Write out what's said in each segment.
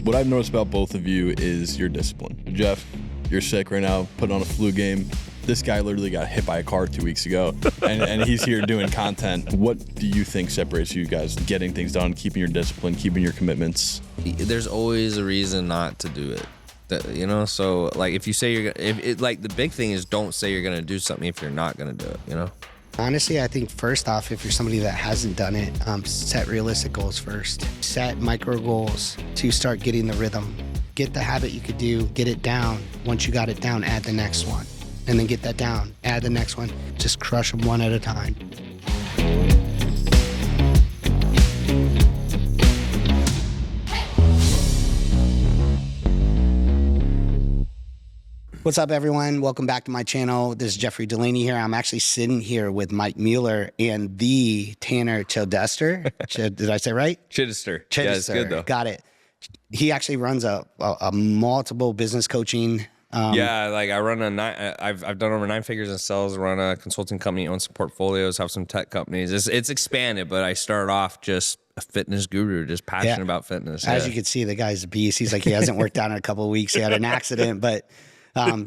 What I've noticed about both of you is your discipline. Jeff, you're sick right now, putting on a flu game. This guy literally got hit by a car 2 weeks ago, and he's here doing content. What do you think separates you guys getting things done, keeping your discipline, keeping your commitments? There's always a reason not to do it. So like if you say you're gonna, like the big thing is don't say you're gonna do something if you're not gonna do it, Honestly, I think first off, if you're somebody that hasn't done it, set realistic goals first. Set micro goals to start getting the rhythm. Get the habit you could do, get it down. Once you got it down, add the next one. And then get that down, add the next one. Just crush them one at a time. What's up, everyone? Welcome back to my channel. This is Jeffrey Delaney here. I'm actually sitting here with Mike Muller and the Tanner Chidester. Did I say right? Chidester. Chidester. Yeah, it's good though. Got it. He actually runs a multiple business coaching. Like I run I've done over 9 figures in sales, run a consulting company, own some portfolios, have some tech companies. It's expanded, but I started off just a fitness guru, just passionate about fitness. As you can see, the guy's a beast. He's like, he hasn't worked out in a couple of weeks. He had an accident, but we're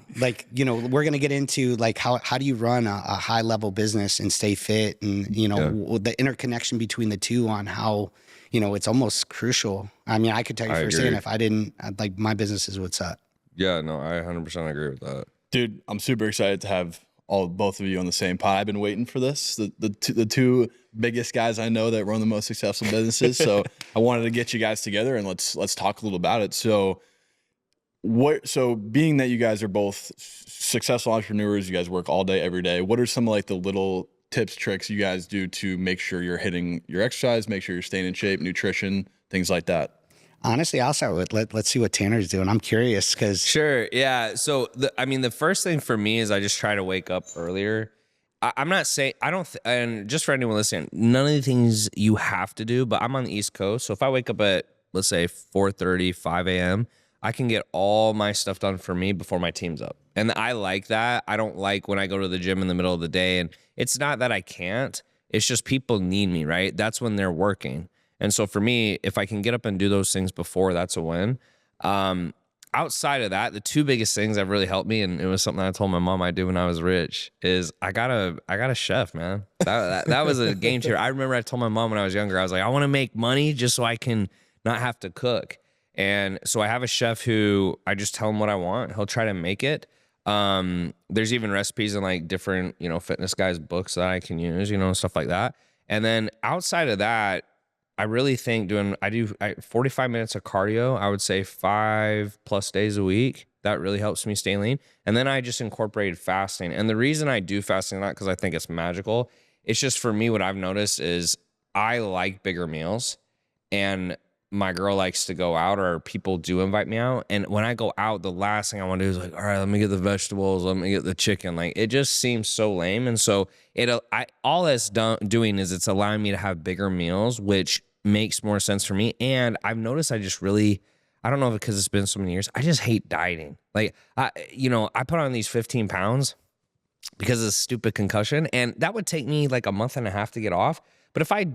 going to get into like how do you run a high level business and stay fit, and the interconnection between the two on how it's almost crucial. I mean, I could tell you firsthand, if I didn't, like, my businesses would suck. Yeah, no, I 100% agree with that. Dude, I'm super excited to have both of you on the same pod. I've been waiting for this. The two biggest guys I know that run the most successful businesses. So I wanted to get you guys together and let's talk a little about it. So being that you guys are both successful entrepreneurs, you guys work all day, every day, what are some of like the little tips, tricks you guys do to make sure you're hitting your exercise, make sure you're staying in shape, nutrition, things like that? Honestly, I'll start with, let's see what Tanner's doing. I'm curious because... Sure, yeah. So, the first thing for me is I just try to wake up earlier. I'm not saying, and just for anyone listening, none of the things you have to do, but I'm on the East Coast. So if I wake up at, let's say, 4:30, 5 a.m., I can get all my stuff done for me before my team's up. And I like that. I don't like when I go to the gym in the middle of the day, and it's not that I can't. It's just people need me, right? That's when they're working. And so for me, if I can get up and do those things before, that's a win. Outside of that, the two biggest things that really helped me, and it was something I told my mom I'd do when I was rich, is I got a chef, man. That was a game changer. I remember I told my mom when I was younger, I was like, I want to make money just so I can not have to cook. And so I have a chef who I just tell him what I want. He'll try to make it. There's even recipes in like different, fitness guys' books that I can use, stuff like that. And then outside of that, I really think I do 45 minutes of cardio, I would say 5+ days a week. That really helps me stay lean. And then I just incorporated fasting. And the reason I do fasting, not because I think it's magical, it's just for me, what I've noticed is I like bigger meals, and my girl likes to go out, or people do invite me out. And when I go out, the last thing I want to do is like, all right, let me get the vegetables, let me get the chicken. Like, it just seems so lame. And so all that's doing is it's allowing me to have bigger meals, which makes more sense for me. And I've noticed I don't know if because it's been so many years, I just hate dieting. Like, I put on these 15 pounds because of a stupid concussion, and that would take me like a month and a half to get off. But if I,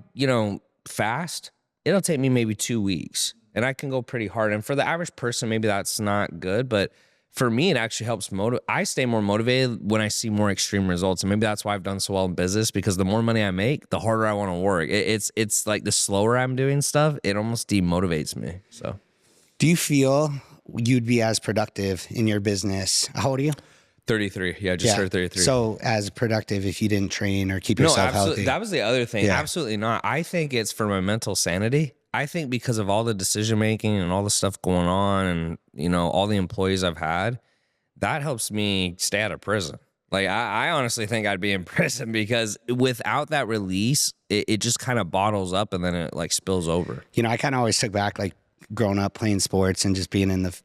fast, it'll take me maybe 2 weeks, and I can go pretty hard. And for the average person, maybe that's not good, but for me, it actually helps I stay more motivated when I see more extreme results. And maybe that's why I've done so well in business, because the more money I make, the harder I want to work. It's like the slower I'm doing stuff, it almost demotivates me. So, do you feel you'd be as productive in your business? How old are you? 33. Yeah, just turned 33. So as productive if you didn't train or keep yourself healthy? That was the other thing. Yeah. Absolutely not. I think it's for my mental sanity. I think because of all the decision making and all the stuff going on, and all the employees I've had, that helps me stay out of prison. Like, I honestly think I'd be in prison, because without that release, it just kind of bottles up, and then it like spills over. I kind of always took back, like, growing up playing sports and just being in the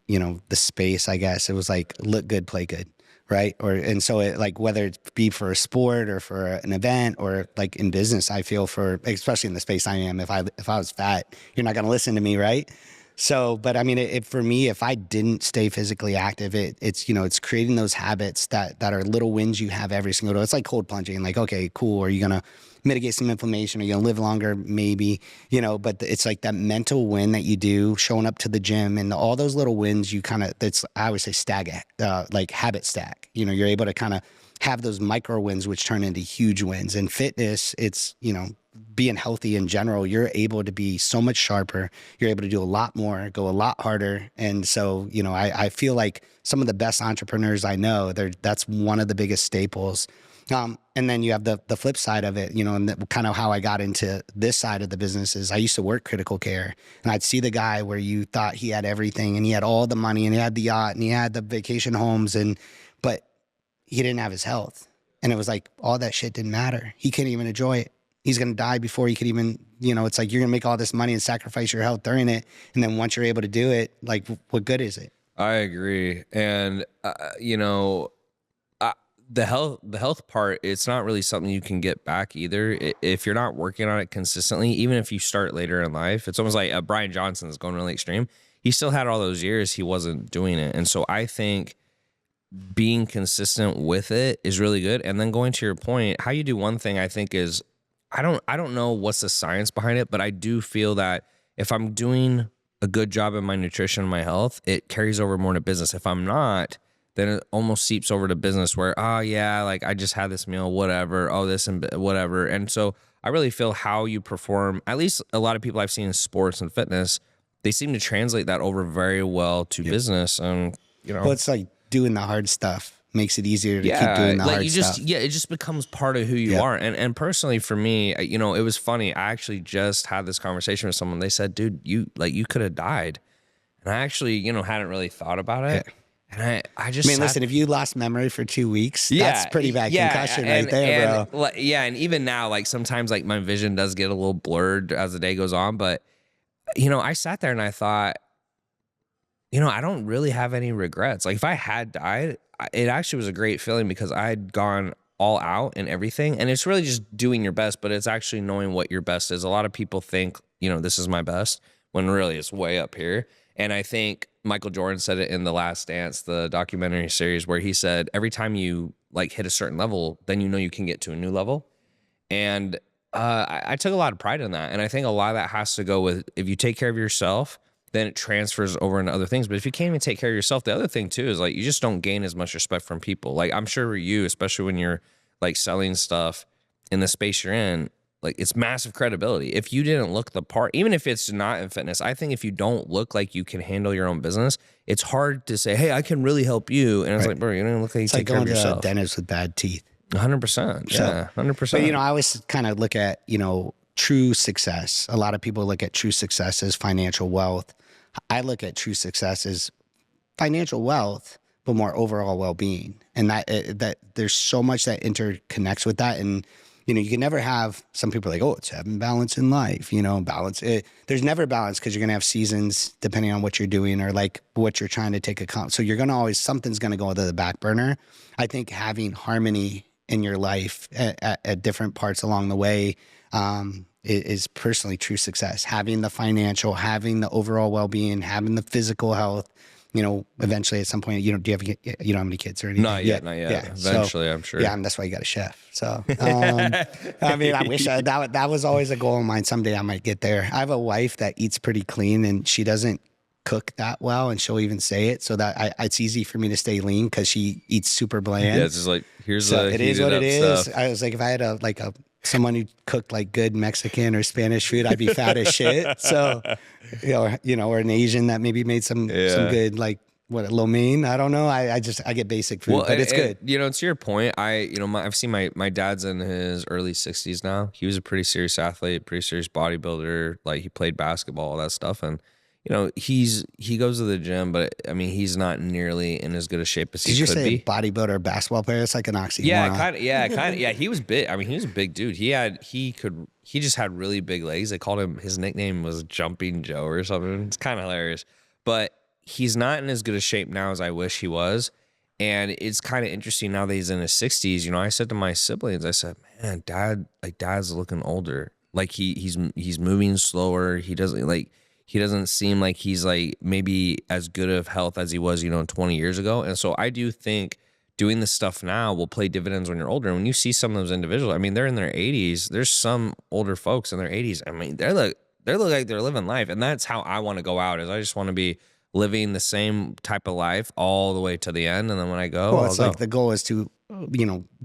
the space. I guess it was like look good, play good. Right. And so it, like, whether it be for a sport or for an event or like in business, I feel especially in the space I am, if I was fat, you're not going to listen to me. Right. So, but I mean, for me, if I didn't stay physically active, it's, it's creating those habits that are little wins you have every single day. It's like cold plunging, like, okay, cool. Are you going to mitigate some inflammation? Are you going to live longer? Maybe, but it's like that mental win that you do, showing up to the gym, and all those little wins you kind of, I always say like habit stack. You're able to kind of have those micro wins, which turn into huge wins. And fitness, it's, being healthy in general, you're able to be so much sharper. You're able to do a lot more, go a lot harder. And so, I feel like some of the best entrepreneurs I know, that's one of the biggest staples. And then you have the flip side of it, and kind of how I got into this side of the business is I used to work critical care, and I'd see the guy where you thought he had everything and he had all the money and he had the yacht and he had the vacation homes, but he didn't have his health. And it was like, all that shit didn't matter. He couldn't even enjoy it. He's going to die before he could even, it's like you're going to make all this money and sacrifice your health during it. And then once you're able to do it, like, what good is it? I agree. And, the health part, it's not really something you can get back either. If you're not working on it consistently, even if you start later in life, it's almost like Brian Johnson's going really extreme. He still had all those years he wasn't doing it. And so I think being consistent with it is really good. And then going to your point, how you do one thing, I think is, I don't know what's the science behind it, but I do feel that if I'm doing a good job in my nutrition and my health, it carries over more to business. If I'm not, then it almost seeps over to business where, oh yeah, like I just had this meal, whatever, oh this and whatever. And so I really feel how you perform, at least a lot of people I've seen in sports and fitness, they seem to translate that over very well to business. And, Well, it's like doing the hard stuff makes it easier to keep doing the hard stuff. Yeah, it just becomes part of who you are. And personally for me, it was funny. I actually just had this conversation with someone. They said, dude, you could have died. And I actually, hadn't really thought about it. And I just listen, if you lost memory for 2 weeks, that's pretty bad concussion right there, bro. And even now, like sometimes like my vision does get a little blurred as the day goes on. But, I sat there and I thought, I don't really have any regrets. Like if I had died, it actually was a great feeling because I had gone all out and everything. And it's really just doing your best, but it's actually knowing what your best is. A lot of people think, this is my best, when really it's way up here. And I think Michael Jordan said it in The Last Dance, the documentary series, where he said, every time you like hit a certain level, then you can get to a new level. And I took a lot of pride in that. And I think a lot of that has to go with, if you take care of yourself, then it transfers over into other things. But if you can't even take care of yourself, the other thing too is like you just don't gain as much respect from people. Like I'm sure you, especially when you're like selling stuff in the space you're in, like it's massive credibility. If you didn't look the part, even if it's not in fitness, I think if you don't look like you can handle your own business, it's hard to say, hey, I can really help you. And it's like, bro, you don't look like you take care of yourself. It's like going to a dentist with bad teeth. 100%. Yeah, 100%. But I always kind of look at, true success. A lot of people look at true success as financial wealth. I look at true success as financial wealth, but more overall well-being. And that there's so much that interconnects with that. And, you can never have, some people are like, oh, it's having balance in life, balance. There's never balance because you're going to have seasons depending on what you're doing or like what you're trying to take account. So you're going to always, something's going to go to the back burner. I think having harmony in your life at different parts along the way, is personally true success. Having the financial, having the overall well-being, having the physical health, eventually at some point, do you have how many kids or anything? Not yet. Yeah. Eventually, I'm sure. Yeah, and that's why you got a chef. So, I wish that was always a goal of mine. Someday I might get there. I have a wife that eats pretty clean and she doesn't cook that well, and she'll even say it, so that it's easy for me to stay lean because she eats super bland. Yeah, it's just like, here's it is what it is. Stuff. I was like, if I had someone who cooked like good Mexican or Spanish food, I'd be fat as shit. So, or an Asian that maybe made some good, like lo mein. I don't know. I get basic food, but it's good. To your point, I've seen my dad's in his early 60s now. He was a pretty serious athlete, pretty serious bodybuilder. Like he played basketball, all that stuff. And, he goes to the gym, but he's not nearly in as good a shape as he could be. Did you say bodybuilder, basketball player? It's like an oxymoron. Yeah, kind of. Yeah, he was big. He was a big dude. He just had really big legs. They called him, his nickname was Jumping Joe or something. It's kind of hilarious. But he's not in as good a shape now as I wish he was. And it's kind of interesting now that he's in his 60s. I said to my siblings, I said, man, dad's looking older. Like he's moving slower. He doesn't he doesn't seem like he's like maybe as good of health as he was, 20 years ago. And so I do think doing this stuff now will play dividends when you're older. And when you see some of those individuals, I mean, they're in their 80s. There's some older folks in their 80s. I mean, they look like they're living life. And that's how I want to go out, is I just want to be living the same type of life all the way to the end. And then when I go, well, it's like the goal is to,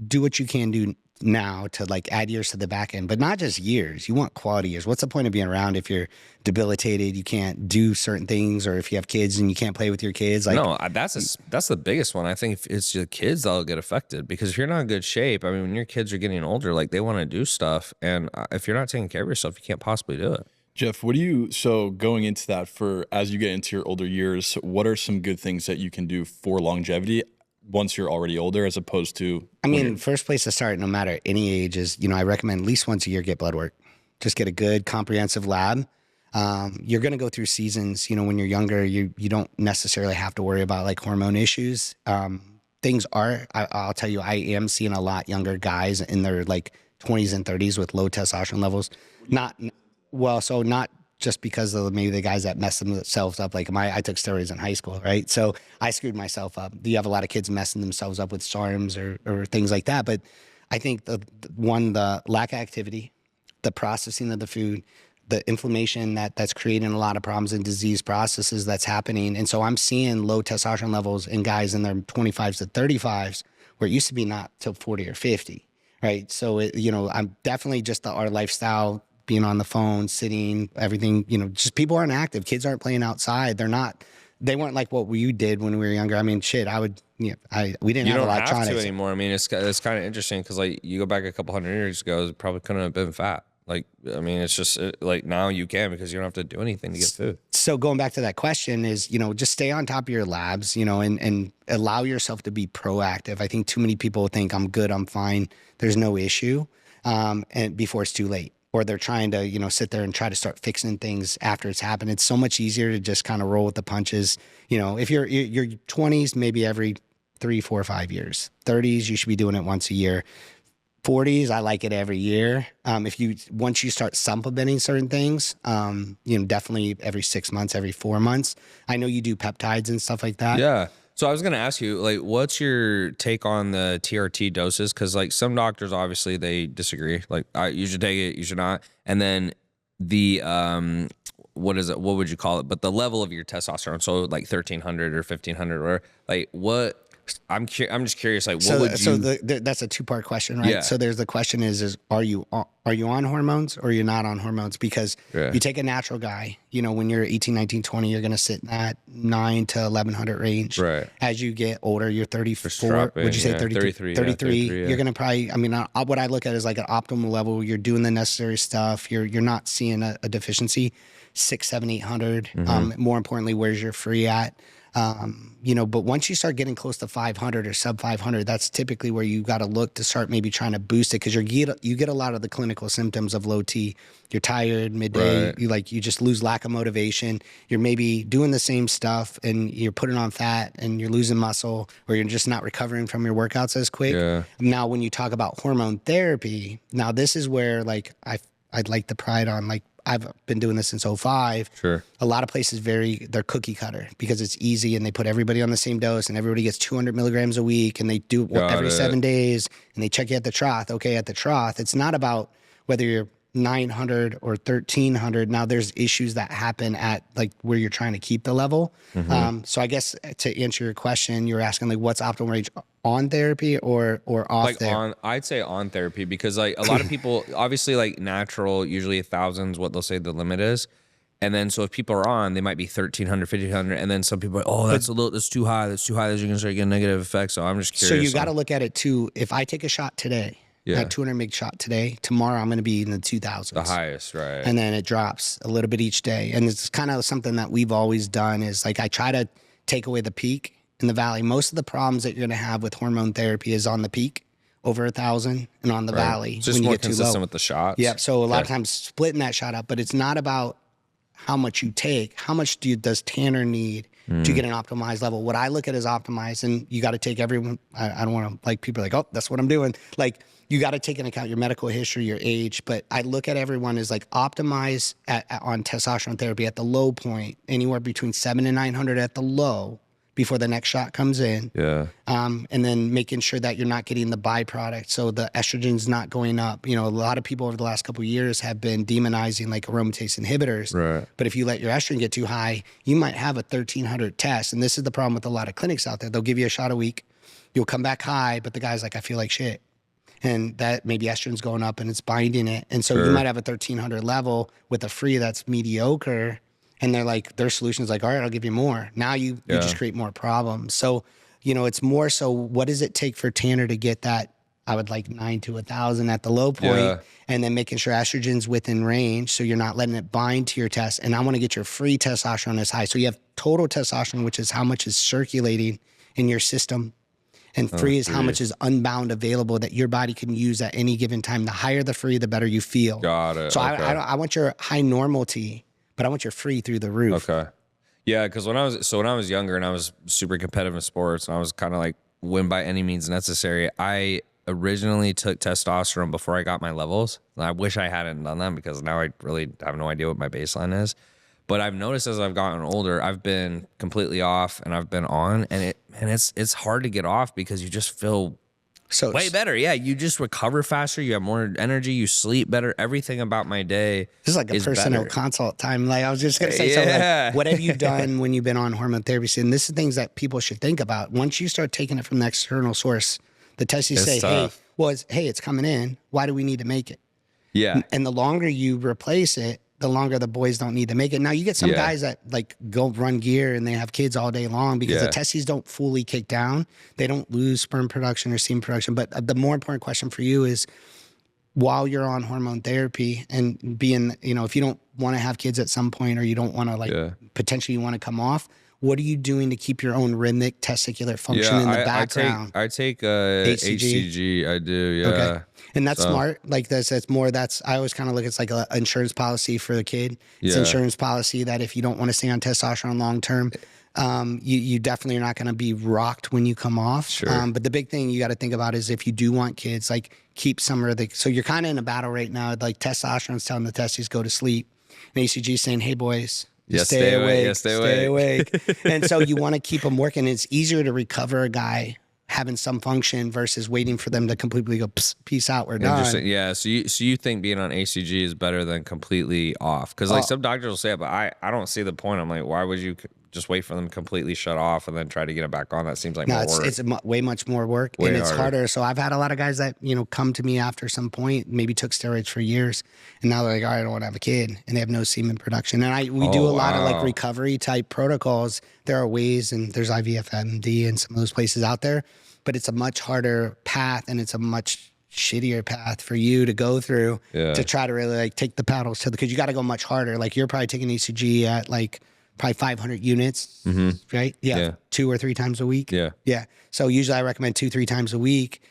do what you can do now to like add years to the back end, but not just years. You want quality years. What's the point of being around if you're debilitated, you can't do certain things, or if you have kids and you can't play with your kids? Like, no, that's the biggest one. I think if it's your kids that'll get affected, because if you're not in good shape, I mean, when your kids are getting older, like they want to do stuff, and if you're not taking care of yourself, you can't possibly do it. Jeff, so going into that, for as you get into your older years, what are some good things that you can do for longevity once you're already older, as opposed to? I mean, first place to start, no matter any age, is, I recommend at least once a year get blood work. Just get a good comprehensive lab. You're going to go through seasons. When you're younger, you don't necessarily have to worry about like hormone issues. Things are, I'll tell you, I am seeing a lot younger guys in their like 20s and 30s with low testosterone levels. Not just because of maybe the guys that mess themselves up. Like I took steroids in high school, right? So I screwed myself up. You have a lot of kids messing themselves up with SARMs or things like that. But I think the lack of activity, the processing of the food, the inflammation that's creating a lot of problems and disease processes that's happening. And so I'm seeing low testosterone levels in guys in their 25s to 35s, where it used to be not till 40 or 50, right? So, I'm definitely just our lifestyle, being on the phone, sitting, everything, just people aren't active. Kids aren't playing outside. They weren't like what we did when we were younger. I mean, shit, we didn't have electronics. You don't have to anymore. I mean, it's kind of interesting, because like you go back a couple hundred years ago, it probably couldn't have been fat. Like, I mean, it's just like now you can, because you don't have to do anything to get food. So going back to that question is, just stay on top of your labs, and allow yourself to be proactive. I think too many people think I'm good, I'm fine, there's no issue, and before it's too late. Or they're trying to, sit there and try to start fixing things after it's happened. It's so much easier to just kind of roll with the punches. If you're 20s, maybe every 3, 4, 5 years. 30s, you should be doing it once a year. 40s, I like it every year. Once you start supplementing certain things, definitely every 6 months, every 4 months. I know you do peptides and stuff like that. Yeah. So I was going to ask you, like, what's your take on the TRT doses? Because like some doctors, obviously they disagree. Like, you should take it, you should not. And then the, what is it? What would you call it? But the level of your testosterone. So like 1300 or 1500 or like what? I'm just curious, like, what would you? So that's a 2-part question, right? Yeah. So there's the question is are you on hormones, or you're not on hormones? Because you take a natural guy, when you're 18, 19, 20, you're going to sit in that 9 to 1100 range. Right. As you get older, you're 34. Would you say 33? 33. You're going to probably, what I look at is like an optimal level. You're doing the necessary stuff. You're not seeing a deficiency. 6, 7, 800. More importantly, where's your free at? But once you start getting close to 500 or sub 500, that's typically where you got to look to start maybe trying to boost it, because you get a lot of the clinical symptoms of low T. You're tired midday. Right. You just lose lack of motivation. You're maybe doing the same stuff and you're putting on fat and you're losing muscle, or you're just not recovering from your workouts as quick. Yeah. Now, when you talk about hormone therapy, now this is where like I'd like to pride on, like, I've been doing this since 2005. Sure. A lot of places they're cookie cutter, because it's easy and they put everybody on the same dose and everybody gets 200 milligrams a week, and they do every 7 days, and they check you at the trough. Okay, at the trough, it's not about whether you're 900 or 1300. Now there's issues that happen at like where you're trying to keep the level. So I guess to answer your question, you're asking like what's optimal range on therapy or off like therapy? I'd say on therapy, because like a lot of people, obviously like natural, usually 1,000 is what they'll say the limit is. And then, so if people are on, they might be 1,300, 1,500. And then some people are, oh, that's too high. That's too high. You're going to start getting negative effects. So I'm just curious. So you got to look at it too. If I take a shot today, that 200 mg shot today, tomorrow I'm going to be in the 2000s. The highest, right. And then it drops a little bit each day. And it's kind of something that we've always done is like, I try to take away the peak in the valley. Most of the problems that you're going to have with hormone therapy is on the peak, over 1,000, and on the valley. It's just when more you get consistent too low with the shots. Yeah. So a lot of times splitting that shot up, but it's not about how much you take. How much does Tanner need to get an optimized level. What I look at is optimized, and you got to take everyone. I don't want to, like, people are like, oh, that's what I'm doing. Like, you got to take into account your medical history, your age, but I look at everyone as like optimized on testosterone therapy at the low point, anywhere between 700 and 900 at the low before the next shot comes in. Yeah. And then making sure that you're not getting the byproduct. So the estrogen's not going up. You know, a lot of people over the last couple of years have been demonizing like aromatase inhibitors. Right. But if you let your estrogen get too high, you might have a 1300 test. And this is the problem with a lot of clinics out there. They'll give you a shot a week. You'll come back high, but the guy's like, I feel like shit. And that maybe estrogen's going up and it's binding it. And so you might have a 1300 level with a free that's mediocre. And they're like, their solution is like, all right, I'll give you more. Now you just create more problems. So, you know, it's more so what does it take for Tanner to get that, I would like 9 to 1,000 at the low point, and then making sure estrogen's within range so you're not letting it bind to your test. And I want to get your free testosterone as high. So you have total testosterone, which is how much is circulating in your system. And free is how much is unbound available that your body can use at any given time. The higher the free, the better you feel. Got it. So I want your high normality, but I want your free through the roof. Okay. Yeah, because when I was younger and I was super competitive in sports and I was kind of like win by any means necessary, I originally took testosterone before I got my levels. And I wish I hadn't done that because now I really have no idea what my baseline is. But I've noticed as I've gotten older, I've been completely off and I've been on, and it's hard to get off because you just feel way better. Yeah, you just recover faster. You have more energy. You sleep better. Everything about my day. This is like a personal consult time. Like I was just gonna say something like, what have you done when you've been on hormone therapy? And this is things that people should think about. Once you start taking it from the external source, the testes say, tough. Hey, it's coming in. Why do we need to make it? Yeah. And the longer you replace it, the longer the boys don't need to make it. Now you get some guys that like go run gear and they have kids all day long because the testes don't fully kick down. They don't lose sperm production or semen production. But the more important question for you is while you're on hormone therapy and being, you know, if you don't want to have kids at some point or you don't want to like potentially you want to come off, what are you doing to keep your own rhythmic testicular function in the background? I take HCG. I do. Yeah. Okay. And that's smart. Like that's more, I always kind of look, it's like an insurance policy for the kid. It's insurance policy that if you don't want to stay on testosterone long term, you definitely are not going to be rocked when you come off. Sure. But the big thing you got to think about is if you do want kids, like keep some of the, so you're kind of in a battle right now. Like testosterone's telling the testes go to sleep. And ACG is saying, hey boys, stay awake. Yeah, stay awake. And so you want to keep them working. It's easier to recover a guy having some function versus waiting for them to completely go, peace out, we're done. Yeah, so you think being on ACG is better than completely off? Because like some doctors will say it, but I don't see the point. I'm like, why would you just wait for them to completely shut off and then try to get it back on? That seems like more work. It's way much more work, and it's harder. So I've had a lot of guys that, you know, come to me after some point, maybe took steroids for years, and now they're like, all right, I don't want to have a kid, and they have no semen production. And we do a lot of like recovery type protocols. There are ways, and there's IVF-MD and some of those places out there, but it's a much harder path, and it's a much shittier path for you to go through to try to really like take the paddles to because you got to go much harder. Like you're probably taking ECG at like probably 500 units, right? Yeah. 2 or 3 times a week. Yeah. So usually I recommend 2-3 times a week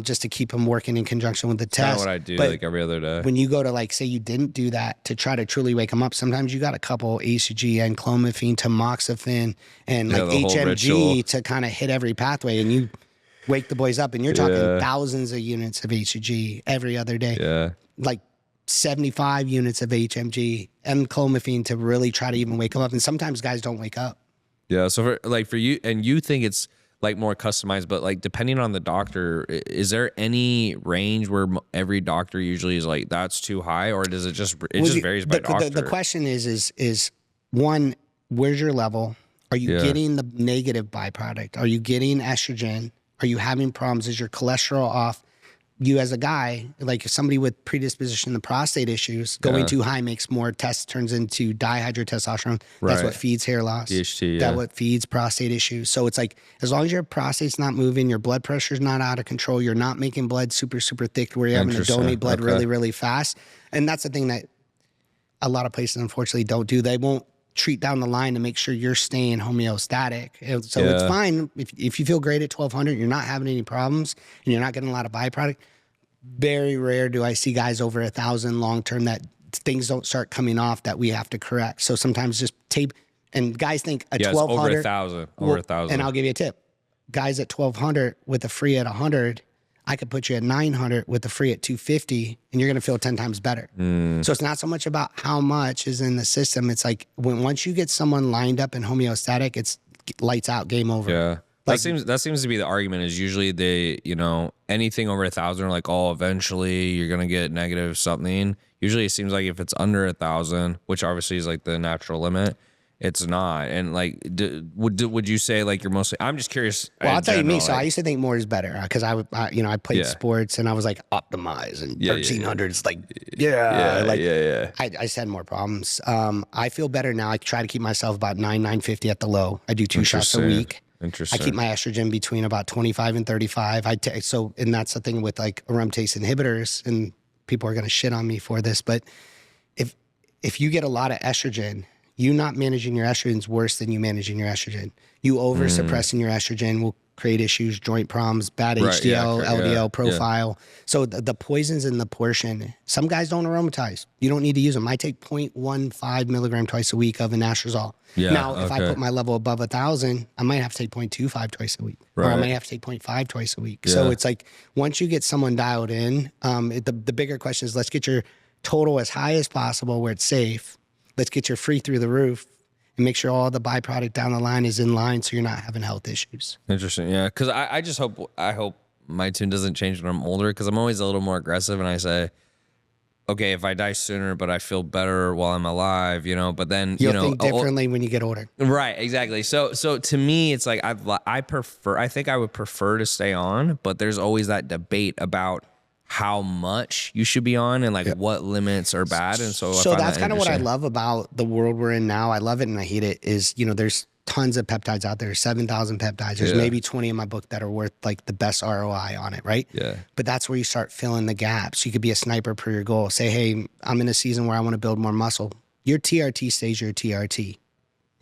just to keep them working in conjunction with the test. Kind of what I do like every other day. When you go to like, say you didn't do that to try to truly wake them up, sometimes you got a couple ACG and clomiphene, tamoxifen, and like HMG to kind of hit every pathway and you wake the boys up and you're talking thousands of units of HCG every other day. Yeah. Like 75 units of HMG and clomiphene to really try to even wake them up. And sometimes guys don't wake up. Yeah. So for you, and you think it's like more customized, but like depending on the doctor, is there any range where every doctor usually is like, that's too high, or does it just varies by doctor? The question is one, where's your level? Are you getting the negative byproduct? Are you getting estrogen? Are you having problems? Is your cholesterol off? You as a guy, like somebody with predisposition to prostate issues, going too high makes more tests, turns into dihydrotestosterone. That's what feeds hair loss. DHT, That's what feeds prostate issues. So it's like, as long as your prostate's not moving, your blood pressure's not out of control, you're not making blood super, super thick where you're having to donate blood really, really fast. And that's the thing that a lot of places unfortunately don't do. They won't treat down the line to make sure you're staying homeostatic. And so it's fine if you feel great at 1200, you're not having any problems and you're not getting a lot of byproduct. Very rare do I see guys over 1,000 long term that things don't start coming off that we have to correct. So sometimes just tape And guys think a Yeah, 1200 over 1,000. Over 1,000. And I'll give you a tip. Guys at 1200 with a free at 100, I could put you at 900 with the free at 250, and you're going to feel 10 times better. So it's not so much about how much is in the system. It's like once you get someone lined up and homeostatic, it's lights out, game over. Yeah. Like, that seems to be the argument is usually they, anything over 1,000 are like, oh, eventually you're going to get negative something. Usually it seems like if it's under 1,000, which obviously is like the natural limit, it's not. And like, would you say like you're mostly, I'm just curious. well, I'll tell you me. general, So like, I used to think more is better because I played sports and I was like optimize and 1,300 is like, I just had more problems. I feel better now. I try to keep myself about 950 at the low. I do 2 shots a week. Interesting. I keep my estrogen between about 25 and 35. And that's the thing with like aromatase inhibitors, and people are going to shit on me for this, but if you get a lot of estrogen, you not managing your estrogen is worse than you managing your estrogen. You over suppressing your estrogen will create issues, joint problems, bad HDL, LDL profile. So the poisons in the portion, some guys don't aromatize. You don't need to use them. I take 0.15 milligram twice a week of anastrozole. Now, if I put my level above 1,000, I might have to take 0.25 twice a week, or I might have to take 0.5 twice a week. So it's like once you get someone dialed in, the bigger question is let's get your total as high as possible where it's safe. Let's get your free through the roof and make sure all the byproduct down the line is in line so you're not having health issues. Interesting. Yeah. Cause I just hope my tune doesn't change when I'm older. Cause I'm always a little more aggressive and I say, okay, if I die sooner, but I feel better while I'm alive, but then, You'll think differently when you get older. Right. Exactly. So to me, it's like, I think I would prefer to stay on, but there's always that debate about how much you should be on and like what limits are bad. And so that's kind of what I love about the world we're in now. I love it and I hate it is, there's tons of peptides out there, 7,000 peptides. There's maybe 20 in my book that are worth like the best ROI on it. Right. Yeah. But that's where you start filling the gaps. You could be a sniper per your goal. Say, hey, I'm in a season where I want to build more muscle. Your TRT stays your TRT,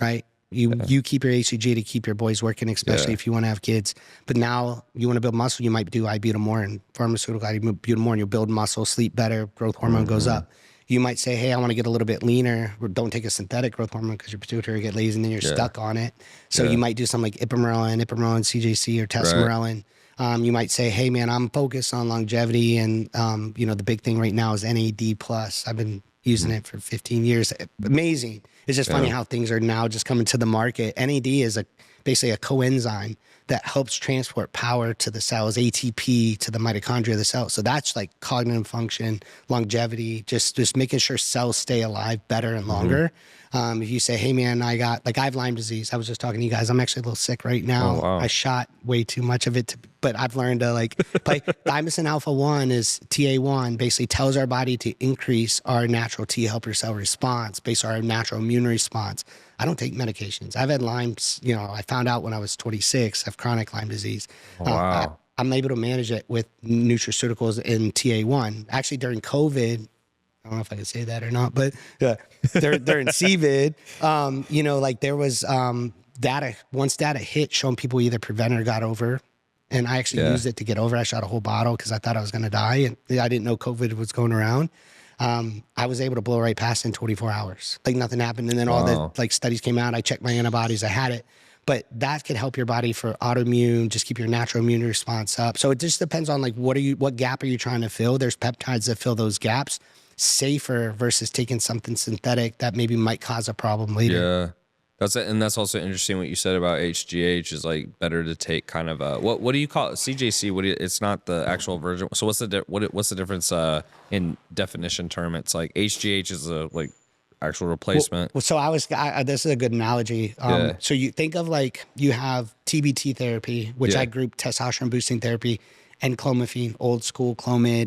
right? You keep your HCG to keep your boys working, especially if you want to have kids. But now you want to build muscle, you might do ibutyramine, pharmaceutical ibutyramine, and you'll build muscle, sleep better, growth hormone goes up. You might say, hey, I want to get a little bit leaner. Or don't take a synthetic growth hormone because your pituitary get lazy and then you're stuck on it. So you might do something like ipamorelin, CJC, or testosterone. You might say, hey, man, I'm focused on longevity. And, the big thing right now is NAD+. I've been using it for 15 years. Amazing. It's just funny how things are now just coming to the market. NAD is basically a coenzyme that helps transport power to the cells, ATP to the mitochondria of the cell. So that's like cognitive function, longevity, just making sure cells stay alive better and longer. If you say, hey man, I have Lyme disease. I was just talking to you guys. I'm actually a little sick right now. Oh, wow. I shot way too much of it, but I've learned to play. Thymosin alpha 1 is TA1, basically tells our body to increase our natural T helper cell response based on our natural immune response. I don't take medications. I've had Lyme's, I found out when I was 26, I have chronic Lyme disease. Oh, wow. I'm able to manage it with nutraceuticals and TA1. Actually, during COVID, I don't know if I can say that or not, but during CVID, there was data hit showing people either prevented or got over. And I actually used it to get over. I shot a whole bottle because I thought I was going to die. And I didn't know COVID was going around. I was able to blow right past it in 24 hours. Like nothing happened. And then all the studies came out. I checked my antibodies. I had it. But that could help your body for autoimmune, just keep your natural immune response up. So it just depends on what gap are you trying to fill? There's peptides that fill those gaps safer versus taking something synthetic that maybe might cause a problem later. Yeah. That's also interesting what you said about HGH is like better to take kind of what do you call it? CJC? It's not the actual version. So what's the difference in definition term? It's like HGH is a actual replacement. So this is a good analogy. So you think of you have TBT therapy, which I group testosterone boosting therapy, and clomiphene, old school Clomid,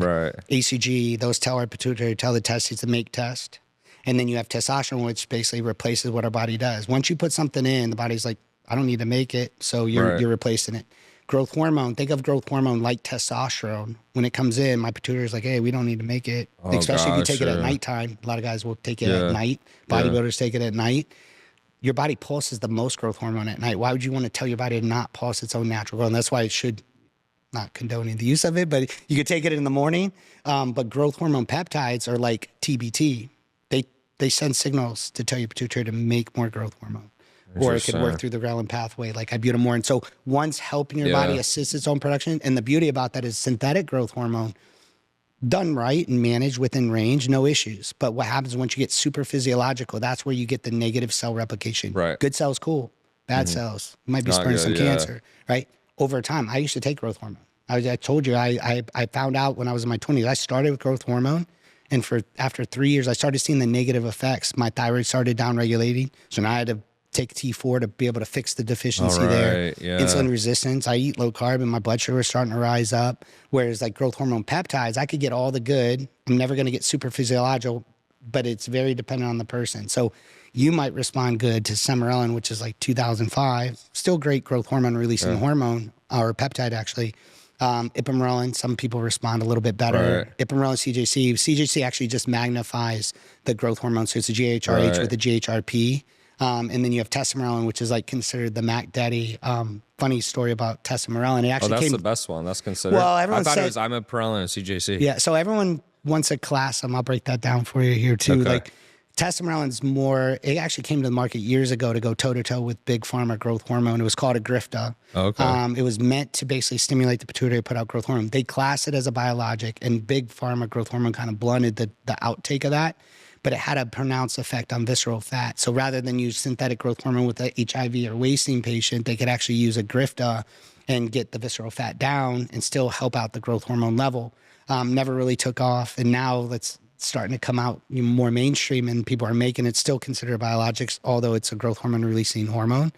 ACG. Those tell our pituitary, tell the testes to make test. And then you have testosterone, which basically replaces what our body does. Once you put something in, the body's like, I don't need to make it. So you're replacing it. Growth hormone, think of growth hormone like testosterone. When it comes in, my pituitary is like, hey, we don't need to make it. Especially if you take it at nighttime. A lot of guys will take it at night. Bodybuilders take it at night. Your body pulses the most growth hormone at night. Why would you want to tell your body to not pulse its own natural growth? And that's why it should, not condoning the use of it, but you could take it in the morning. But growth hormone peptides are like TBT. They send signals to tell your pituitary to make more growth hormone. or it could work through the ghrelin pathway like ibutamorin. And so one's helping your body assist its own production. And the beauty about that is synthetic growth hormone, done right and managed within range, no issues. But what happens once you get super physiological, that's where you get the negative cell replication. Right. Good cells, cool. Bad cells, you might be spreading some cancer, right? Over time, I used to take growth hormone. I told you, I found out when I was in my 20s, I started with growth hormone. And after 3 years, I started seeing the negative effects. My thyroid started downregulating. So now I had to take T4 to be able to fix the deficiency there. Yeah. Insulin resistance. I eat low carb and my blood sugar is starting to rise up. Whereas like growth hormone peptides, I could get all the good. I'm never going to get super physiological, but it's very dependent on the person. So you might respond good to Semarelin, which is like 2005. Still great growth hormone releasing hormone, or peptide actually. Ipamorelin, some people respond a little bit better. Right. Ipamorelin, CJC. CJC actually just magnifies the growth hormone. So it's a GHRH with a GHRP. And then you have testosterone, which is like considered the Mac Daddy. Funny story about testosterone. It actually that's the best one. That's considered. Well, I thought it was imipamorelin and CJC. Yeah. So everyone wants a class. I'll break that down for you here too. Okay. Like testosterone's more, it actually came to the market years ago to go toe to toe with big pharma growth hormone. It was called Agrifta. Okay. It was meant to basically stimulate the pituitary, put out growth hormone. They class it as a biologic, and big pharma growth hormone kind of blunted the outtake of that. But it had a pronounced effect on visceral fat. So rather than use synthetic growth hormone with a HIV or wasting patient, they could actually use Agrifta and get the visceral fat down and still help out the growth hormone level. Never really took off. And now it's starting to come out more mainstream and people are making it, still considered biologics, although it's a growth hormone releasing hormone.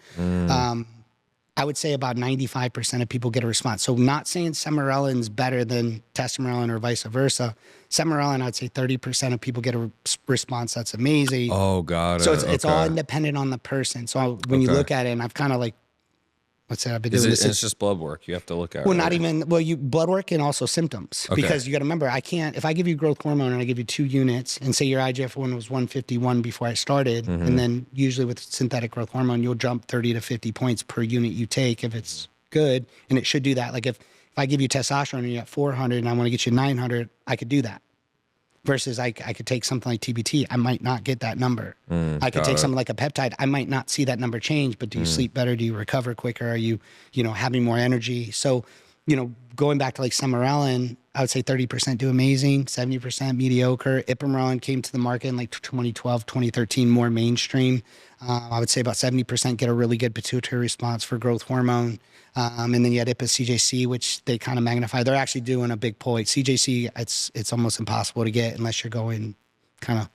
I would say about 95% of people get a response. So not saying Semarellin's better than testosterone or vice versa. Semarelin, I'd say 30% of people get a response. That's amazing. Oh, got it. So it's all independent on the person. So when you look at it, and I've kind of like, let's say I've been doing this. It's just blood work you have to look at. Well, not even, you blood work and also symptoms. Because you got to remember, if I give you growth hormone and I give you 2 units and say your IGF-1 was 151 before I started, and then usually with synthetic growth hormone, you'll jump 30 to 50 points per unit you take if it's good. And it should do that. Like if I give you testosterone and you're at 400 and I want to get you 900, I could do that. Versus I could take something like TBT, I might not get that number. I could take something like a peptide, I might not see that number change, but do you sleep better? Do you recover quicker? Are you, having more energy? So, going back to like Semarelin, I would say 30% do amazing, 70% mediocre. Ipamorelin came to the market in like 2012, 2013, more mainstream. I would say about 70% get a really good pituitary response for growth hormone. And then you had CJC, which they kind of magnify. They're actually doing a big pull. CJC, it's almost impossible to get unless you're going kind of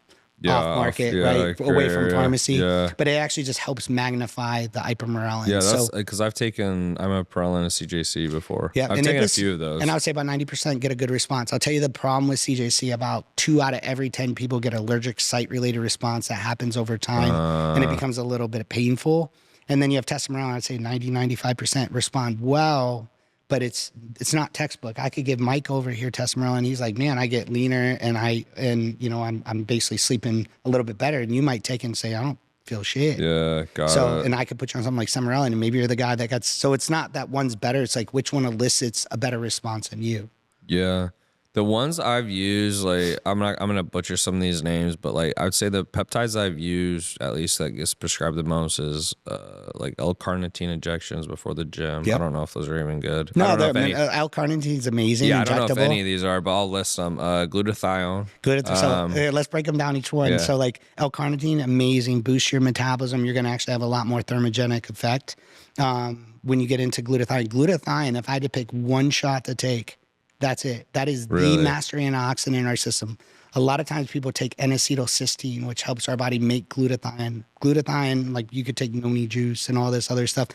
off market, right? Away from pharmacy. Yeah. But it actually just helps magnify the ipamorelin. Yeah, that's because I've taken imipamorelin and CJC before. Yeah, I've taken a few of those. And I would say about 90% get a good response. I'll tell you the problem with CJC, about 2 out of every 10 people get allergic site-related response that happens over time, and it becomes a little bit painful. And then you have testosterone, I'd say 90-95% respond well, but it's not textbook. I could give Mike over here testosterone, and he's like, man, I get leaner, and I'm basically sleeping a little bit better. And you might take it and say, I don't feel shit. Yeah, got it. And I could put you on something like Semarelin, and maybe you're the guy that got. So it's not that one's better. It's like which one elicits a better response in you. Yeah. The ones I've used, like I'm gonna butcher some of these names, but like I would say the peptides I've used, at least that gets prescribed the most, is like L-carnitine injections before the gym. Yep. I don't know if those are even good. No, L-carnitine is amazing. Yeah, injectable. I don't know if any of these are, but I'll list them. Glutathione. So let's break them down each one. Yeah. So like L-carnitine, amazing, boosts your metabolism. You're gonna actually have a lot more thermogenic effect. When you get into glutathione, if I had to pick one shot to take, that's it. That is the master antioxidant in our system. A lot of times people take N-acetylcysteine, which helps our body make glutathione. Glutathione, like you could take noni juice and all this other stuff.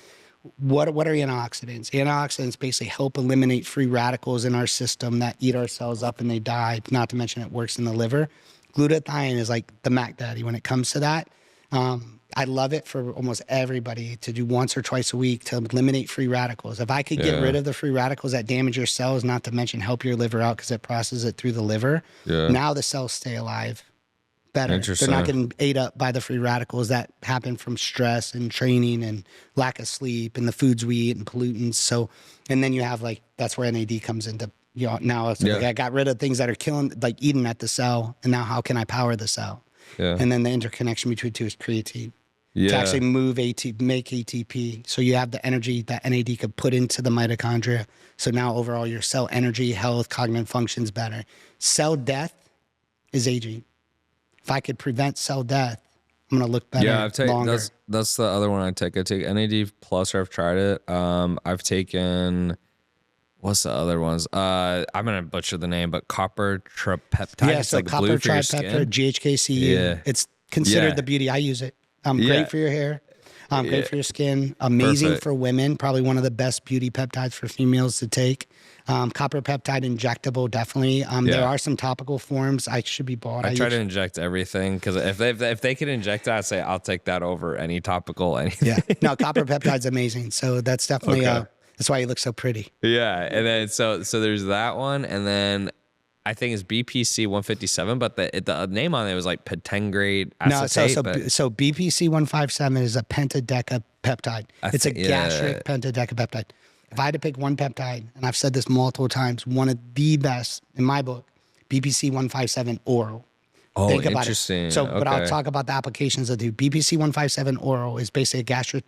What are antioxidants? Antioxidants basically help eliminate free radicals in our system that eat our cells up and they die, not to mention it works in the liver. Glutathione is like the Mac Daddy when it comes to that. I love it for almost everybody to do once or twice a week to eliminate free radicals. If I could get rid of the free radicals that damage your cells, not to mention help your liver out because it processes it through the liver, now the cells stay alive better. They're not getting ate up by the free radicals that happen from stress and training and lack of sleep and the foods we eat and pollutants. So, and then you have like, that's where NAD comes into, now it's like I got rid of things that are killing, like eating at the cell. And now how can I power the cell? Yeah. And then the interconnection between two is creatine. to actually make ATP. So you have the energy that NAD could put into the mitochondria. So now overall your cell energy, health, cognitive functions better. Cell death is aging. If I could prevent cell death, I'm going to look better longer. That's the other one I take. I take NAD plus, or I've tried it. I've taken, what's the other ones? I'm going to butcher the name, but copper tripeptide. Yeah, it's so like copper blue for your tripeptide, skin. GHKCU. Yeah. It's considered Yeah. the beauty. I use it. Yeah. Great for your hair. Great for your skin. Amazing Perfect. for women. Probably one of the best beauty peptides for females to take. Copper peptide injectable, definitely. There are some topical forms I should be bought. I try to inject everything, because if they could inject that, I'd say I'll take that over any topical, anything. Yeah. No, copper peptide's amazing. So that's definitely, that's why you look so pretty. Yeah, and then so there's that one, and then I think it's BPC 157, but the name on it was like pentangrate acetate. So BPC 157 is a pentadecapeptide. It's a gastric pentadecapeptide. If I had to pick one peptide, and I've said this multiple times, one of the best in my book, BPC 157 oral. Oh, Think about interesting. it. So, but I'll Okay. talk about the applications of the BPC 157 oral is basically a gastric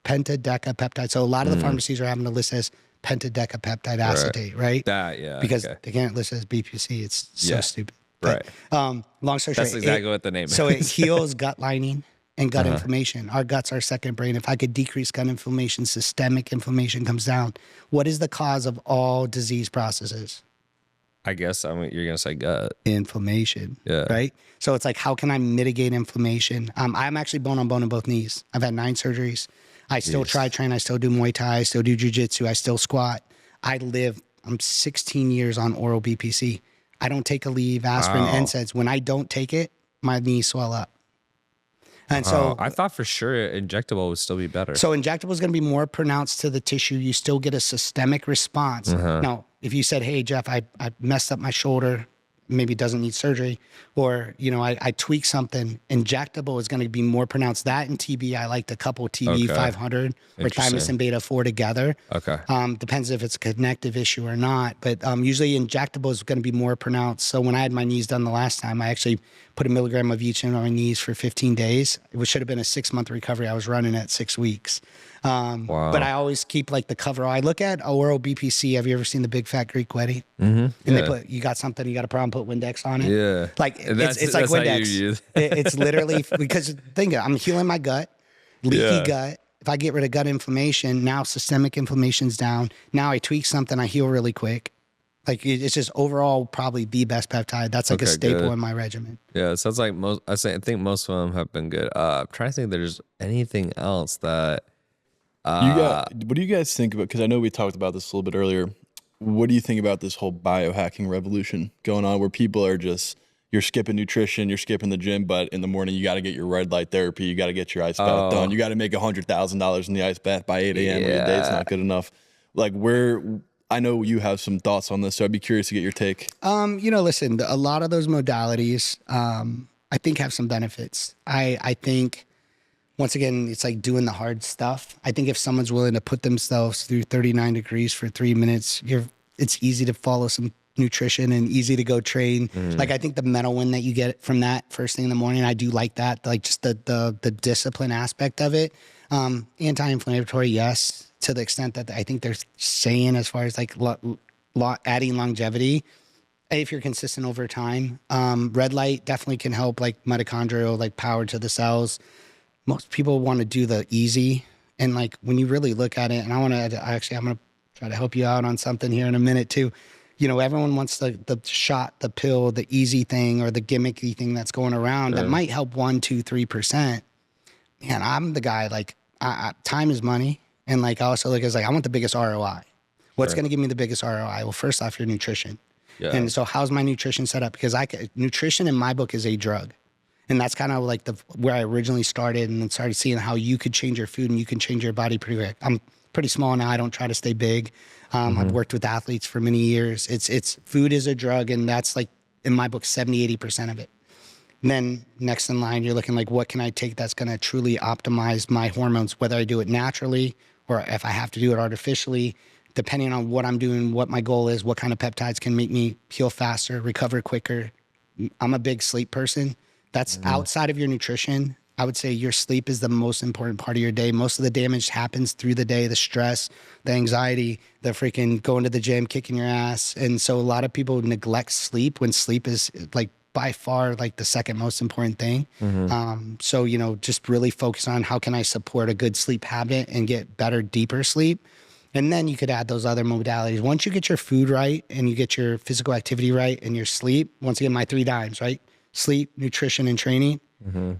pentadecapeptide. So a lot of the pharmacies are having to list as pentadecapeptide acetate, right? Because they can't list it as BPC. It's so stupid. But, long story short, That's exactly what the name is. So it heals gut lining and gut inflammation. Our gut's our second brain. If I could decrease gut inflammation, systemic inflammation comes down. What is the cause of all disease processes? I guess you're gonna say gut. Inflammation. Yeah. Right. So it's like, how can I mitigate inflammation? I'm actually bone on bone in both knees. I've had 9 surgeries. I still train. I still do Muay Thai. I still do jujitsu. I still squat. I'm 16 years on oral BPC. I don't take Aleve, aspirin, NSAIDs. When I don't take it, my knees swell up. And so I thought for sure injectable would still be better. So injectable is going to be more pronounced to the tissue. You still get a systemic response. Now, if you said, hey, Jeff, I messed up my shoulder, maybe it doesn't need surgery, or, I tweaked something, injectable is going to be more pronounced. That and TB, I like to couple TB 500 or thymosin beta 4 together. Okay. Depends if it's a connective issue or not, but usually injectable is going to be more pronounced. So when I had my knees done the last time, I actually put a milligram of each in my knees for 15 days. It should have been a 6-month recovery. I was running at 6 weeks. Wow. But I always keep like the cover. I look at oral BPC. Have you ever seen the Big Fat Greek Wedding? Mm-hmm. And they put, you got something, you got a problem, put Windex on it. Yeah. Like That's it's like how you Windex. use It's literally, because think of it, I'm healing my gut, leaky gut. If I get rid of gut inflammation, now systemic inflammation's down. Now I tweak something, I heal really quick. Like it's just overall probably the best peptide. That's like a staple in my regimen. Yeah, it sounds like I think most of them have been good. I'm trying to think if there's anything else that what do you guys think about, because I know we talked about this a little bit earlier. What do you think about this whole biohacking revolution going on, where people are just, you're skipping nutrition, you're skipping the gym, but in the morning you got to get your red light therapy, you got to get your ice bath done, you got to make $100,000 in the ice bath by 8 a.m. or your day's not good enough. Like, I know you have some thoughts on this, so I'd be curious to get your take. Listen, a lot of those modalities, I think have some benefits. I think, once again, it's like doing the hard stuff. I think if someone's willing to put themselves through 39 degrees for 3 minutes, it's easy to follow some nutrition and easy to go train. Like, I think the mental win that you get from that first thing in the morning, I do like that. Like, just the discipline aspect of it. Anti-inflammatory, yes, to the extent that I think they're saying, as far as like adding longevity, if you're consistent over time. Red light definitely can help, like mitochondrial, like power to the cells. Most people want to do the easy. And like, when you really look at it, and I'm going to try to help you out on something here in a minute too. Everyone wants the shot, the pill, the easy thing, or the gimmicky thing that's going around that might help 1, 2, 3%. Man, I'm the guy, like, time is money. And like, I also look as like, I want the biggest ROI. What's going to give me the biggest ROI? Well, first off, your nutrition. Yeah. And so how's my nutrition set up? Because nutrition in my book is a drug. And that's kind of like where I originally started, and then started seeing how you could change your food and you can change your body pretty quick. I'm pretty small now. I don't try to stay big. I've worked with athletes for many years. It's food is a drug, and that's like, in my book, 70-80% of it. And then next in line, you're looking like, what can I take that's going to truly optimize my hormones, whether I do it naturally or if I have to do it artificially, depending on what I'm doing, what my goal is, what kind of peptides can make me heal faster, recover quicker. I'm a big sleep person. That's outside of your nutrition. I would say your sleep is the most important part of your day. Most of the damage happens through the day, the stress, the anxiety, the freaking going to the gym, kicking your ass. And so a lot of people neglect sleep when sleep is like by far like the second most important thing. So, you know, just really focus on how can I support a good sleep habit and get better, deeper sleep. And then you could add those other modalities. Once you get your food right and you get your physical activity right and your sleep, once again, my 3 dimes, right? Sleep, nutrition, and training.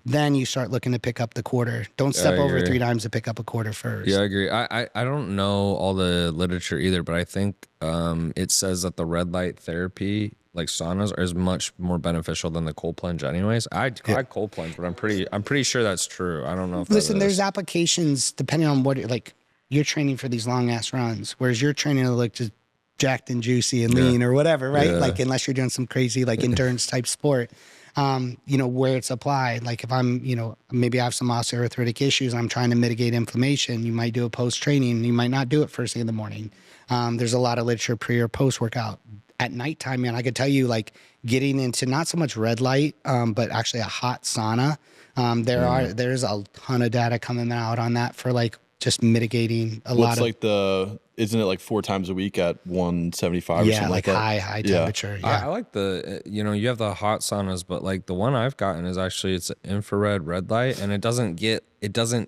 Then you start looking to pick up the quarter. Don't step over 3 dimes to pick up a quarter first. Yeah, I agree. I don't know all the literature either, but I think it says that the red light therapy, like saunas, is much more beneficial than the cold plunge anyways. I cold plunge, but I'm pretty sure that's true. I don't know if Listen, there's applications depending on what, like, you're training for these long ass runs, whereas you're training to look just jacked and juicy and lean or whatever, right? Like, unless you're doing some crazy like endurance type sport. You know, where it's applied. Like if I'm, you know, maybe I have some osteoarthritic issues, I'm trying to mitigate inflammation. You might do a post-training. You might not do it first thing in the morning. There's a lot of literature pre or post-workout. At nighttime, man, I could tell you, like, getting into not so much red light, but actually a hot sauna. There's a ton of data coming out on that for like just mitigating a lot of. Like isn't it like 4 times a week at 175 or something like that? high temperature. Yeah. I like the, you know, you have the hot saunas, but like the one I've gotten is actually, it's infrared red light, and it doesn't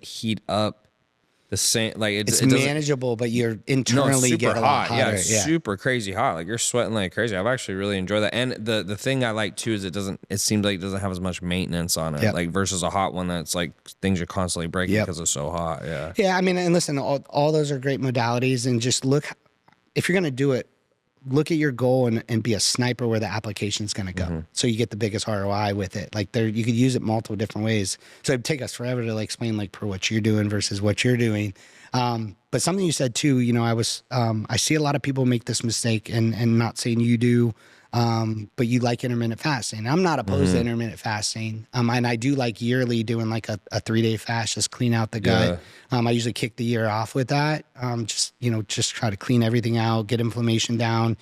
heat up the same, like it's manageable, but you're internally super get a lot hot. hotter. Yeah, super crazy hot. Like you're sweating like crazy. I've actually really enjoyed that. And the thing I like too is it seems like it doesn't have as much maintenance on it, like versus a hot one that's like things are constantly breaking because it's so hot. Yeah. Yeah. I mean, and listen, all those are great modalities, and just look, if you're going to do it, look at your goal and be a sniper where the application is going to go. So you get the biggest ROI with it. Like you could use it multiple different ways. So it'd take us forever to like explain like per what you're doing versus what you're doing. But something you said too, you know, I see a lot of people make this mistake, and not saying you do, but you like intermittent fasting. I'm not opposed to intermittent fasting. And I do like yearly doing like a 3-day fast, just clean out the gut. I usually kick the year off with that. Just try to clean everything out, get inflammation down.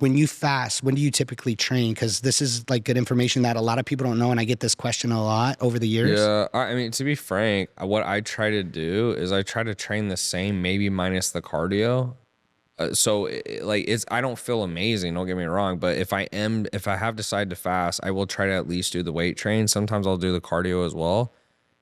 When you fast, when do you typically train? Because this is like good information that a lot of people don't know, and I get this question a lot over the years. Yeah, I mean, to be frank, what I try to do is I try to train the same, maybe minus the cardio. I don't feel amazing, don't get me wrong, but if I have decided to fast, I will try to at least do the weight train. Sometimes I'll do the cardio as well,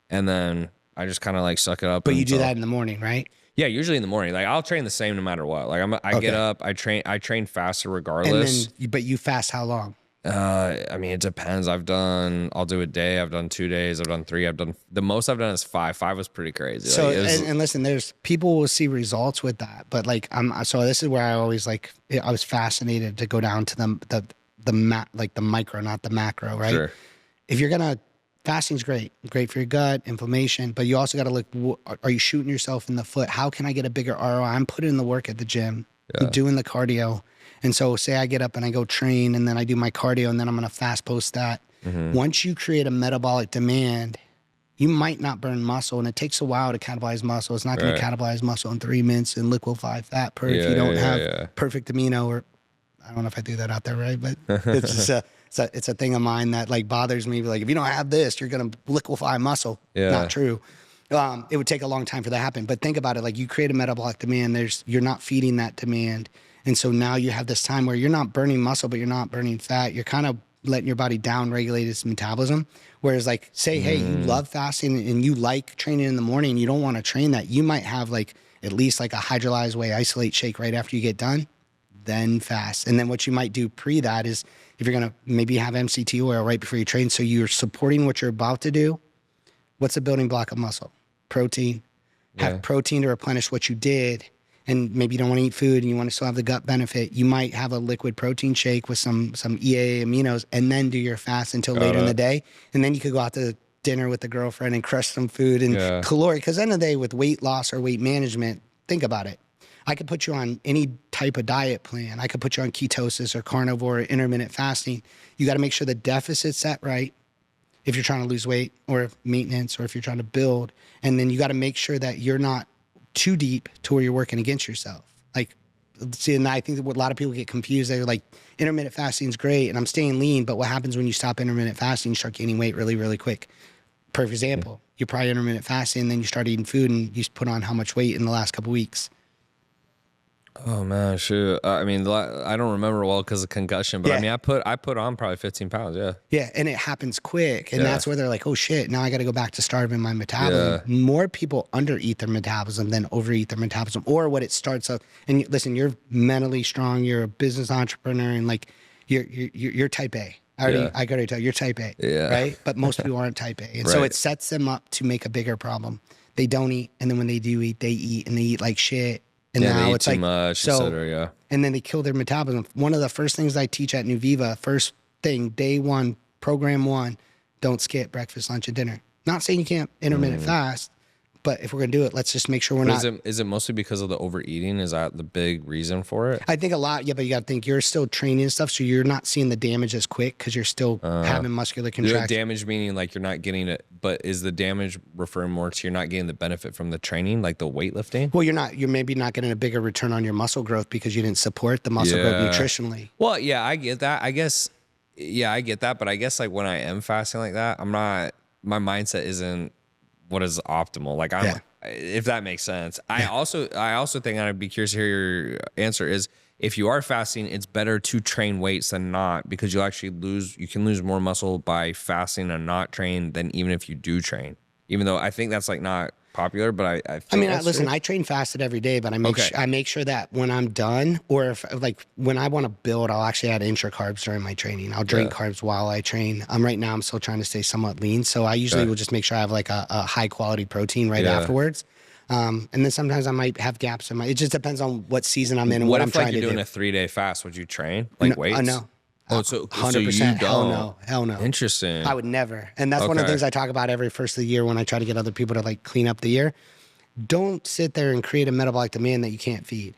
and then I just kind of like suck it up. But you do that in the morning, right? Yeah, usually in the morning. Like I'll train the same no matter what. Like I get up, I train faster regardless. And then, but you fast how long? I mean, it depends. I'll do a day. I've done 2 days. I've done 3. The most I've done is 5. 5 was pretty crazy. So, and listen, there's people will see results with that, but like, so this is where I always I was fascinated to go down to the micro, not the macro, right? Sure. If you're going to, fasting's great for your gut, inflammation, but you also got to look, are you shooting yourself in the foot? How can I get a bigger ROI? I'm putting in the work at the gym, I'm doing the cardio. And so say I get up and I go train, and then I do my cardio, and then I'm going to fast post that. Once you create a metabolic demand, you might not burn muscle, and it takes a while to catabolize muscle. It's not going to catabolize muscle in 3 minutes and liquefy fat if you don't have perfect amino, or I don't know if I threw that out there right, but it's just it's a thing of mine that like bothers me. Like if you don't have this, you're going to liquefy muscle. Not true. It would take a long time for that to happen. But think about it. Like you create a metabolic demand, you're not feeding that demand. And so now you have this time where you're not burning muscle, but you're not burning fat. You're kind of letting your body down regulate its metabolism. Whereas like say, hey, you love fasting and you like training in the morning, you don't want to train that. You might have like at least like a hydrolyzed whey isolate shake right after you get done, then fast. And then what you might do pre that is if you're going to maybe have MCT oil right before you train, so you're supporting what you're about to do. What's the building block of muscle? Protein. Have protein to replenish what you did. And maybe you don't want to eat food and you want to still have the gut benefit. You might have a liquid protein shake with some EAA aminos and then do your fast until later in the day. And then you could go out to dinner with the girlfriend and crush some food and caloric. Because at the end of the day, with weight loss or weight management, think about it. I could put you on any type of diet plan. I could put you on ketosis or carnivore or intermittent fasting. You got to make sure the deficit's set right if you're trying to lose weight or maintenance or if you're trying to build. And then you got to make sure that you're not too deep to where you're working against yourself. Like, see, and I think that what a lot of people get confused. They're like, intermittent fasting is great and I'm staying lean, but what happens when you stop intermittent fasting? You start gaining weight really, really quick. perfect example. You're probably intermittent fasting, and then you start eating food, and you put on how much weight in the last couple of weeks. Oh man, shoot. I mean, I don't remember well because of concussion, but I mean, I put on probably 15 pounds. Yeah. Yeah, and it happens quick, and that's where they're like, "Oh shit! Now I got to go back to starving my metabolism." Yeah. More people undereat their metabolism than overeat their metabolism, or what it starts up. And listen, you're mentally strong. You're a business entrepreneur, and like you're type A. I already tell you, you're type A, right? But most people aren't type A, and so it sets them up to make a bigger problem. They don't eat, and then when they do eat, they eat, and they eat like shit. And they now eat it's too like much, et cetera, and then they kill their metabolism. One of the first things I teach at New Viva, first thing, day one, program one, don't skip breakfast, lunch, and dinner. Not saying you can't intermittent fast, but if we're gonna do it, let's just make sure we're not. Is it mostly because of the overeating? Is that the big reason for it? I think a lot, but you got to think you're still training and stuff, so you're not seeing the damage as quick because you're still having muscular contraction. Damage meaning like you're not getting it, but is the damage referring more to you're not getting the benefit from the training, like the weightlifting? Well, you're maybe not getting a bigger return on your muscle growth because you didn't support the muscle growth nutritionally. Well, yeah, I get that. I guess, I get that, but I guess like when I am fasting like that, my mindset isn't what is optimal. Like if that makes sense. I also think, and I'd be curious to hear your answer, is if you are fasting, it's better to train weights than not, because you can lose more muscle by fasting and not train than even if you do train. Even though I think that's like not popular, but I mean, listen, I train fasted every day, but I make sure that when I'm done, or if like when I want to build, I'll actually add intra carbs during my training. I'll drink carbs while I train. Right now I'm still trying to stay somewhat lean, so I usually will just make sure I have like a high quality protein afterwards. And then sometimes I might have gaps in it just depends on what season I'm in and what I'm trying to do. What if you're doing a 3-day fast? Would you train like weights? No. Oh, so 100%. So you don't. Hell no. Interesting. I would never. And that's one of the things I talk about every first of the year when I try to get other people to like clean up the year. Don't sit there and create a metabolic demand that you can't feed.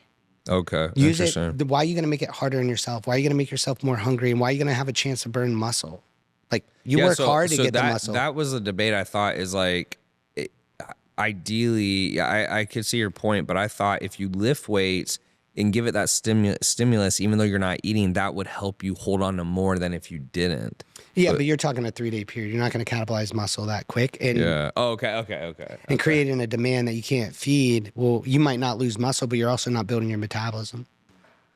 Okay. Use it. Why are you going to make it harder on yourself? Why are you going to make yourself more hungry? And why are you going to have a chance to burn muscle? Like you work hard to get the muscle. That was the debate I thought is like, ideally, I could see your point, but I thought if you lift weights and give it that stimulus, even though you're not eating, that would help you hold on to more than if you didn't. Yeah, but you're talking a 3-day period. You're not going to cannibalize muscle that quick. And, Oh, okay. And creating a demand that you can't feed, well, you might not lose muscle, but you're also not building your metabolism.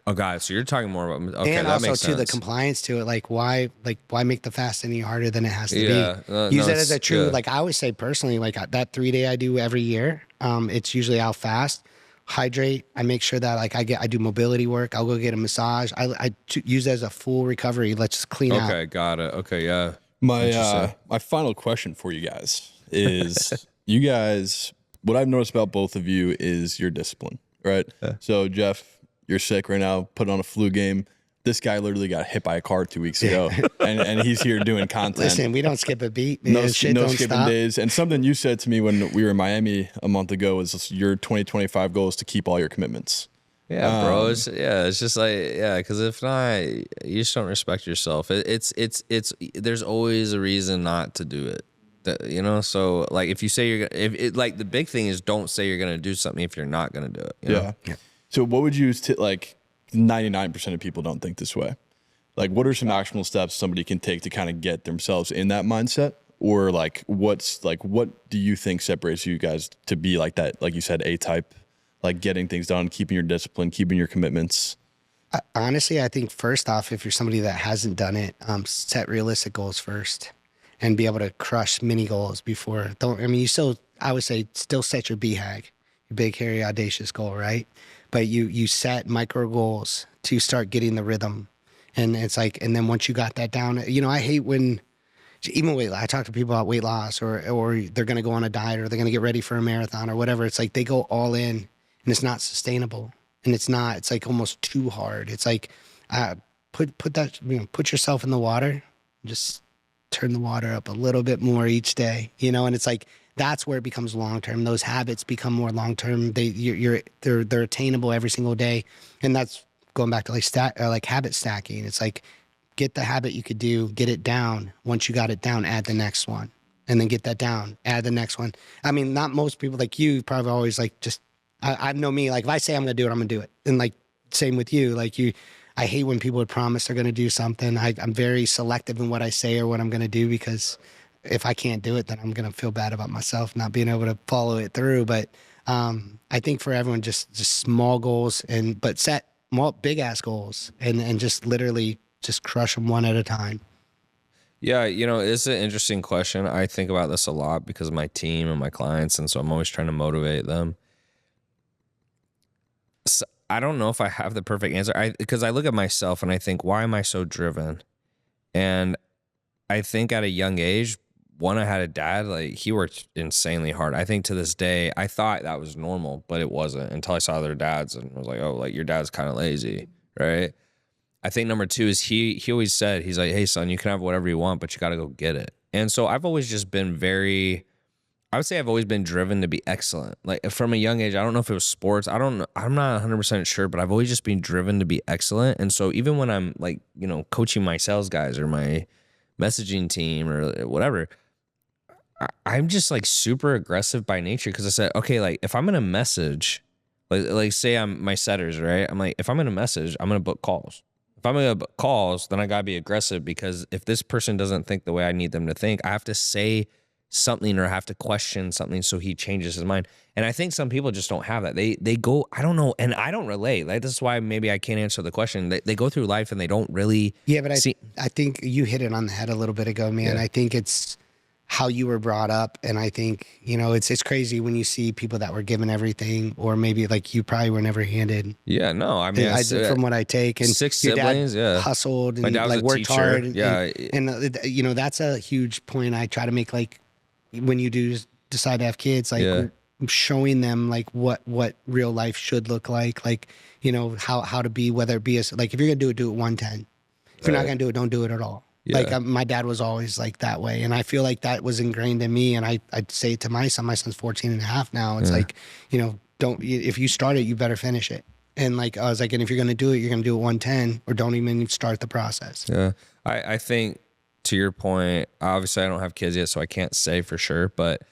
Oh, God. So you're talking more about and that also makes sense. The compliance to it. Like why make the fast any harder than it has to be? Use it as a true. Like I always say personally, like that 3-day I do every year. It's usually I'll fast, hydrate. I make sure that like I do mobility work. I'll go get a massage. I use it as a full recovery. Let's just clean out. Okay, got it. Okay, yeah. My final question for you guys is you guys, what I've noticed about both of you is your discipline, right? Yeah. So Jeff, you're sick right now, put on a flu game. This guy literally got hit by a car 2 weeks ago, and he's here doing content. Listen, we don't skip a beat. Man. No don't skipping stop. days. And something you said to me when we were in Miami a month ago is your 2025 goal is to keep all your commitments. Yeah, bro. It's just like, because if not, you just don't respect yourself. It's there's always a reason not to do it. So like if you say you're gonna, like the big thing is don't say you're gonna do something if you're not gonna do it. You know? So what would you like? 99% of people don't think this way. Like, what are some actionable steps somebody can take to kind of get themselves in that mindset? Or like, what do you think separates you guys to be like that? Like you said, A-type, like getting things done, keeping your discipline, keeping your commitments. Honestly, I think first off, if you're somebody that hasn't done it, set realistic goals first and be able to crush mini goals before. I would say still set your BHAG, your big, hairy, audacious goal, right? But you set micro goals to start getting the rhythm. And it's like, and then once you got that down, I hate when, even weight loss, I talk to people about weight loss or they're going to go on a diet or they're going to get ready for a marathon or whatever. It's like they go all in and it's not sustainable. And it's like almost too hard. It's like, put yourself in the water, just turn the water up a little bit more each day, and it's like, that's where it becomes long-term. Those habits become more long-term. They're attainable every single day. And that's going back to like habit stacking. It's like, get the habit you could do, get it down. Once you got it down, add the next one and then get that down, add the next one. I mean, not most people like you probably always like, I know me, like if I say I'm going to do it, I'm going to do it. And like, same with you, I hate when people would promise they're going to do something. I'm very selective in what I say or what I'm going to do because if I can't do it, then I'm going to feel bad about myself not being able to follow it through. But I think for everyone, just small goals but set big ass goals and just literally just crush them one at a time. Yeah, it's an interesting question. I think about this a lot because of my team and my clients, and so I'm always trying to motivate them. So I don't know if I have the perfect answer. Because I look at myself and I think, why am I so driven? And I think at a young age, one, I had a dad, like he worked insanely hard. I think to this day, I thought that was normal, but it wasn't until I saw their dads and I was like, oh, like your dad's kind of lazy, right? I think number two is he always said, he's like, hey son, you can have whatever you want, but you got to go get it. And so I've always just been I would say I've always been driven to be excellent. Like from a young age, I don't know if it was sports. I'm not 100% sure, but I've always just been driven to be excellent. And so even when I'm like, coaching my sales guys or my messaging team or whatever, I'm just like super aggressive by nature. Cause I said, okay, like if I'm going to message, like say I'm my setters, right? I'm like, if I'm going to message, I'm going to book calls. If I'm going to book calls, then I got to be aggressive because if this person doesn't think the way I need them to think, I have to say something or have to question something so he changes his mind. And I think some people just don't have that. They go, I don't know, and I don't relate. Like this is why maybe I can't answer the question. They go through life and they don't really but I think you hit it on the head a little bit ago, man. Yeah. I think it's how you were brought up. And I think, it's crazy when you see people that were given everything, or maybe like you probably were never handed. Yeah, no, I mean, from what I take, and 6 siblings, hustled and like worked teacher. hard. And that's a huge point I try to make. Like when you do decide to have kids, like showing them like what real life should look like how to be, whether it be like if you're gonna do it 110. If you're not gonna do it, don't do it at all. Yeah. Like my dad was always like that way. And I feel like that was ingrained in me. And I'd say it to my son's 14 and a half now. It's like, if you start it, you better finish it. And like, I was like, and if you're going to do it, you're going to do it 110 or don't even start the process. Yeah. I think to your point, obviously I don't have kids yet, so I can't say for sure, but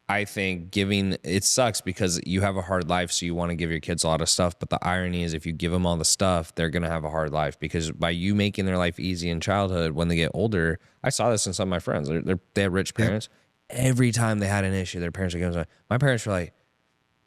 I think it sucks because you have a hard life, so you want to give your kids a lot of stuff. But the irony is if you give them all the stuff, they're going to have a hard life because by you making their life easy in childhood, when they get older, I saw this in some of my friends. They have rich parents. Yeah. Every time they had an issue, their parents would give them, my parents were like,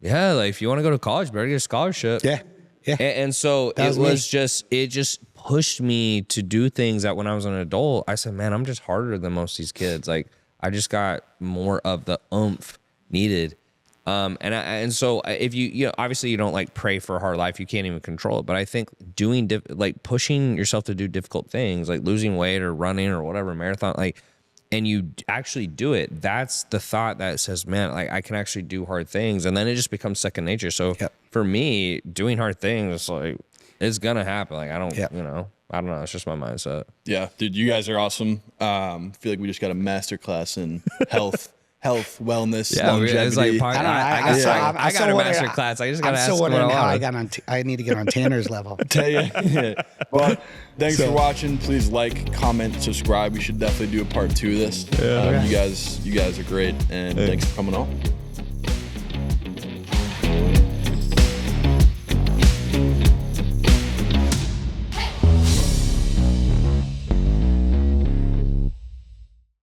yeah, like if you want to go to college, better get a scholarship. Yeah. Yeah. And so it just pushed me to do things that when I was an adult, I said, man, I'm just harder than most of these kids. Like, I just got more of the oomph needed. And so if you obviously you don't like pray for a hard life, you can't even control it. But I think doing like pushing yourself to do difficult things like losing weight or running or whatever, marathon, like, and you actually do it, that's the thought that says, man, like I can actually do hard things. And then it just becomes second nature. So for me, doing hard things, like it's gonna happen. Like I don't know. It's just my mindset. Yeah, dude, you guys are awesome. I feel like we just got a masterclass in health, wellness, longevity. It's like I got a master class. I just got to ask. I'm so wondering how I need to get on Tanner's level. Well, thanks for watching. Please like, comment, subscribe. We should definitely do a part 2 of this. You guys are great, and thanks for coming on.